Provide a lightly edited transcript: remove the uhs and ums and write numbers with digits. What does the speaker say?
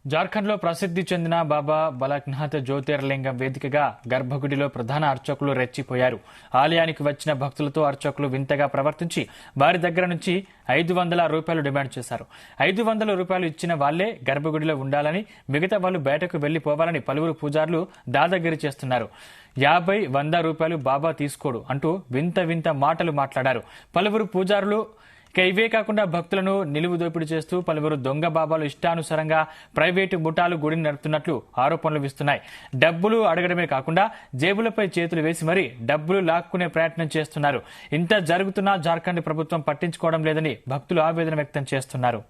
జార్ఖండ్ లో ప్రసిద్ధి చెందిన బాబా బాలక్నాథ్ జ్యోతిర్లింగం వేదికగా గర్భగుడిలో ప్రధాన అర్చకులు రెచ్చిపోయారు. ఆలయానికి వచ్చిన భక్తులతో అర్చకులు వింతగా ప్రవర్తించి వారి దగ్గర నుంచి 500 రూపాయలు డిమాండ్ చేశారు. 500 రూపాయలు ఇచ్చిన వాళ్లే గర్భగుడిలో ఉండాలని, మిగతా వాళ్లు బయటకు వెళ్లిపోవాలని పలువురు పూజారులు దాదాగిరి చేస్తున్నారు. 50, 100 రూపాయలు బాబా తీసుకోడు అంటూ వింత మాటలు మాట్లాడారు. పలువురు పూజారులు ఇవే కాకుండా భక్తులను నిలువు దోపిడీ చేస్తూ పలువురు దొంగ బాబాలు ఇష్టానుసారంగా ప్రైవేటు ముఠాలు గుడిని నడుపుతున్నట్లు ఆరోపణలు విస్తున్నాయి. డబ్బులు అడగడమే కాకుండా జేబులపై చేతులు వేసి మరీ డబ్బులు లాక్కునే ప్రయత్నం చేస్తున్నారు. ఇంత జరుగుతున్నా జార్ఖండ్ ప్రభుత్వం పట్టించుకోవడం లేదని భక్తులు ఆవేదన వ్యక్తం చేస్తున్నారు.